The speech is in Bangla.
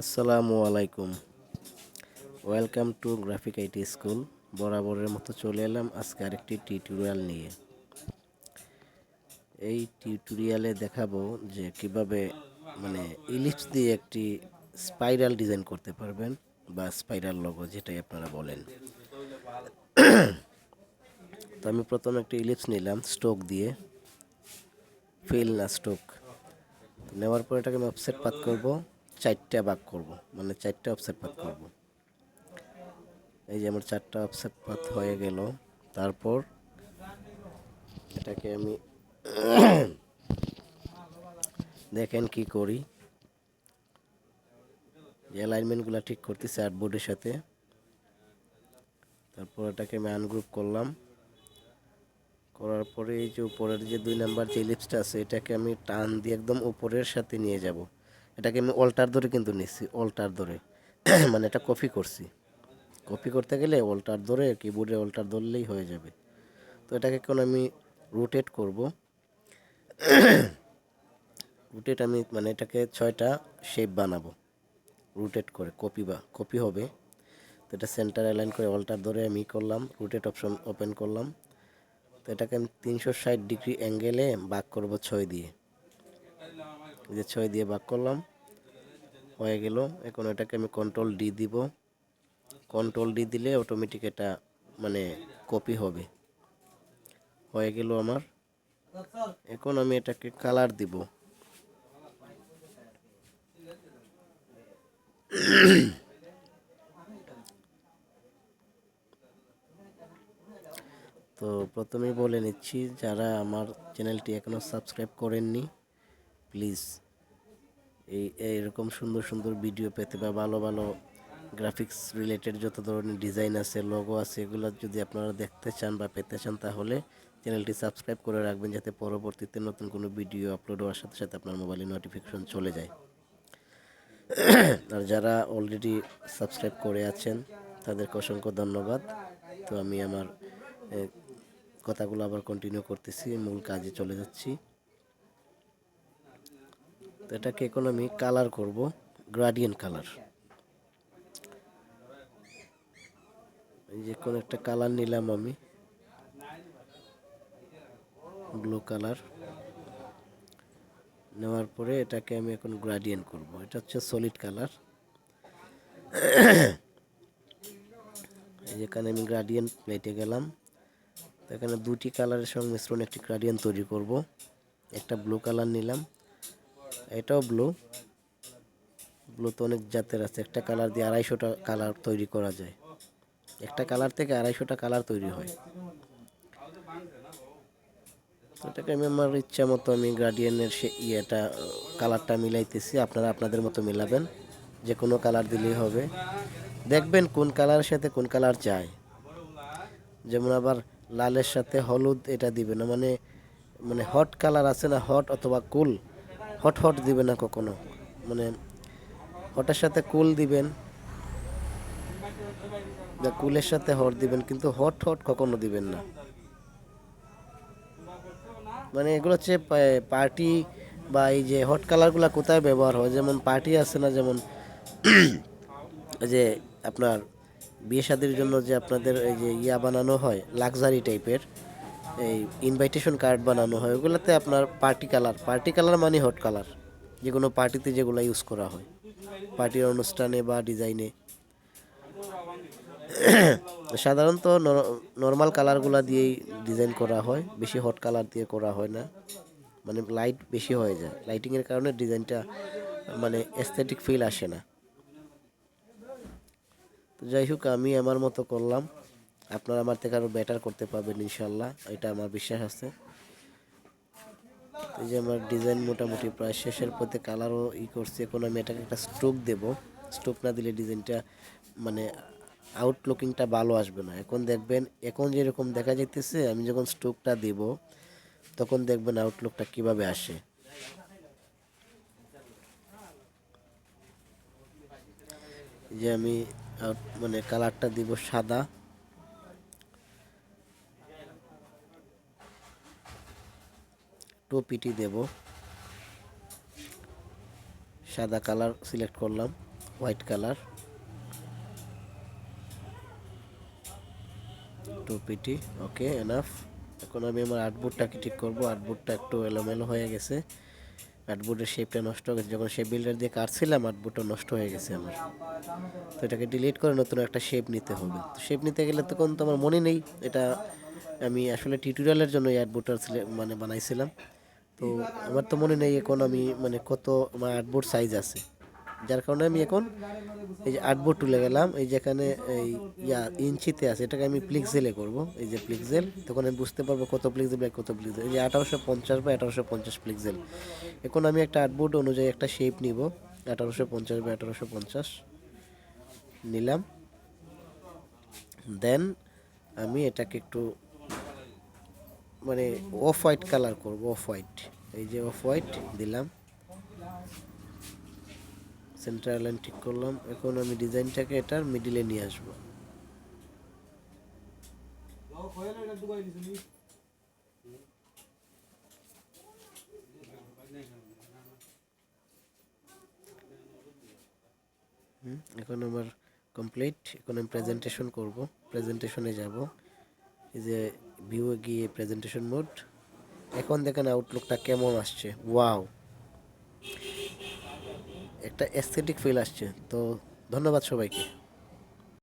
আসসালামু আলাইকুম। Welcome to graphic IT school. বরাবরের মতো চলে এলাম আজকে আরেকটি টিউটোরিয়াল নিয়ে। এই টিউটোরিয়ালে দেখাবো যে কিভাবে ইলিপস দিয়ে একটি স্পাইরাল ডিজাইন করতে পারবেন, বা স্পাইরাল লোগো যেটাই আপনারা বলেন। তো আমি প্রথমে একটি ইলিপস নিলাম স্ট্রোক দিয়ে, ফিল না স্ট্রোক। নেওয়ার পর এটাকে আমি অফসেট পাত করব, 4টা ভাগ করব, মানে 4টা অফসেট পাত করব। এই যে আমার 4টা অফসেট পাত হয়ে গেল। তারপর এটাকে আমি দেখেন কি করি, যে অ্যালাইনমেন্টগুলো ঠিক করতেছি আর্টবোর্ডের সাথে। তারপর এটাকে আমি আনগ্রুপ করলাম, করার পরে এই যে উপরের যে 2 নাম্বার যে ইলিপসটা আছে এটাকে আমি টান দিয়ে একদম উপরের সাথে নিয়ে যাব। এটাকে আমি অল্টার ধরে কিন্তু নিচ্ছি, অল্টার ধরে মানে এটা কপি করছি। কপি করতে গেলে অল্টার ধরে, কিবোর্ডে অল্টার ধরলেই হয়ে যাবে। তো এটাকে এখন আমি রোটেট করব। রোটেট আমি এটাকে 6টা শেপ বানাবো রোটেট করে, কপি হবে। তো এটা সেন্টার অ্যালাইন করে অল্টার ধরে আমি করলাম, রোটেট অপশন ওপেন করলাম। তো এটাকে আমি 360 ডিগ্রি অ্যাঙ্গেলে ভাগ করব 6 দিয়ে। এই যে 6 দিয়ে ভাগ করলাম, হয়ে গেল। এখন এটাকে আমি কন্ট্রোল ডি দিব। কন্ট্রোল ডি দিলে অটোমেটিক এটা কপি হবে। হয়ে গেল আমার। এখন আমি এটাকে কালার দিব। তো প্রথমেই বলে নিচ্ছি, যারা আমার চ্যানেলটি এখনও সাবস্ক্রাইব করেননি, প্লিজ এইরকম সুন্দর সুন্দর ভিডিও পেতে বা ভালো ভালো গ্রাফিক্স রিলেটেড যত ধরনের ডিজাইন আছে, লোগো আছে, এগুলো যদি আপনারা দেখতে চান বা পেতে চান, তাহলে চ্যানেলটি সাবস্ক্রাইব করে রাখবেন, যাতে পরবর্তীতে নতুন কোনো ভিডিও আপলোড হওয়ার সাথে সাথে আপনার মোবাইলে নোটিফিকেশন চলে যায়। আর যারা অলরেডি সাবস্ক্রাইব করে আছেন তাদেরকে অসংখ্য ধন্যবাদ। তো আমি আমার কথাগুলো আবার কন্টিনিউ করতেছি, মূল কাজে চলে যাচ্ছি। তো এটাকে এখন আমি কালার করব, গ্রাডিয়েন্ট কালার। এই যে কোন একটা কালার নিলাম আমি, ব্লু কালার। নেওয়ার পরে এটাকে আমি এখন গ্রাডিয়েন্ট করব। এটা হচ্ছে সলিড কালার। যেখানে আমি গ্রাডিয়েন্ট প্লেটে গেলাম, তো এখানে 2টি কালারের সংমিশ্রণ একটি গ্রাডিয়েন্ট তৈরি করব। একটা ব্লু কালার নিলাম, এটাও ব্লু। ব্লু তো অনেক জাতের আছে, একটা কালার দিয়ে 250টা কালার তৈরি করা যায়। একটা কালার থেকে 250টা কালার তৈরি হয়। এটাকে আমি আমার ইচ্ছা মতো আমি গ্রাডিয়েন্টের কালারটা মিলাইতেছি। আপনারা আপনাদের মতো মিলাবেন, যে কোনো কালার দিলেই হবে। দেখবেন কোন কালারের সাথে কোন কালার চাই। যেমন আবার লালের সাথে হলুদ এটা দিবে না, মানে হট কালার আছে না, হট অথবা কুল। হট হট দিবে না কখনো, মানে হটের সাথে কুল দিবেন, বা কুলের সাথে হট দিবেন, কিন্তু হট হট কখনো দিবেন না। এগুলো হচ্ছে পার্টি, বা এই যে হট কালারগুলো কোথায় ব্যবহার হয়, যেমন পার্টি আছে না, যেমন যে আপনার বিয়ে শাদির জন্য যে আপনাদের এই যে বানানো হয় লাক্সারি টাইপের, এই ইনভাইটেশন কার্ড বানানো হয়, ওগুলোতে আপনার পার্টি কালার মানে হট কালার, যে কোনো পার্টিতে যেগুলো ইউজ করা হয়, পার্টির অনুষ্ঠানে বা ডিজাইনে। সাধারণত নর্মাল কালারগুলো দিয়েই ডিজাইন করা হয়, বেশি হট কালার দিয়ে করা হয় না। লাইট বেশি হয়ে যায়, লাইটিংয়ের কারণে ডিজাইনটা এস্থেটিক ফিল আসে না। তো যাই হোক, আমি আমার মতো করলাম, আপনারা আমার থেকে আরও বেটার করতে পারবেন ইনশাল্লাহ, এটা আমার বিশ্বাস আছে। এই যে আমার ডিজাইন মোটামুটি প্রায় শেষের পথে, কালারও করছি। এখন আমি এটাকে একটা স্ট্রোক দেব। স্ট্রোক না দিলে ডিজাইনটা মানে আউটলুকিংটা ভালো আসবে না। এখন দেখবেন, এখন যেরকম দেখা যাইতেছে, আমি যখন স্ট্রোকটা দেব তখন দেখবেন আউটলুকটা কিভাবে আসে। যে আমি কালারটা দিব সাদা। টোপিটি দেব, সাদা কালার সিলেক্ট করলাম। হোয়াইট কালার 2 পিটি। Okay, enough. এখন আমি আমার আর্টবোর্ডটাকে ঠিক করবো। আর্টবোর্ডটা একটু এলোমেলো হয়ে গেছে, আর্টবোর্ডের শেপটা নষ্ট হয়ে গেছে। যখন শেপ বিল্ডার দিয়ে কাটছিলাম আর্টবোর্ডটা নষ্ট হয়ে গেছে আমার। তো এটাকে ডিলিট করে নতুন একটা শেপ নিতে হবে। তো শেপ নিতে গেলে তখন তো আমার মনে নেই এটা, আমি আসলে টিউটোরিয়ালের জন্য এই আর্টবোর্ডটা মানে বানাইছিলাম। তো আমার তো মনে নেই এখন আমি মানে কত আমার আর্টবোর্ড সাইজ আছে, যার কারণে আমি এখন এই যে আর্টবোর্ড তুলে গেলাম, এই যেখানে এই ইঞ্চিতে আছে এটাকে আমি প্লিক্সেলে করব। এই যে প্লিক্সেল, তখন আমি বুঝতে পারবো কত প্লিক্সেল বাই কত প্লিক্সেল। এই যে 1850 বা 1850 প্লিক্সেল। এখন আমি একটা আর্টবোর্ড অনুযায়ী একটা শেপ নিব। 1850 বা 1850 নিলাম। দেন আমি এটাকে একটু মানে অফ হোয়াইট কালার করব, অফ হোয়াইট। এই যে অফ হোয়াইট দিলাম, সেন্টার লাইন ঠিক করলাম। এখন আমি ডিজাইনটাকে এটার মিডিলে নিয়ে আসবো। এখন আমার কমপ্লিট। এখন আমি প্রেজেন্টেশন করব, প্রেজেন্টেশনে যাব। এই যে ভিউয়ে গিয়ে প্রেজেন্টেশন মোড। এখন দেখেন আউটলুকটা কেমন আসছে, ওয়াও, একটা এস্থেটিক ফিল আসছে। তো ধন্যবাদ সবাইকে।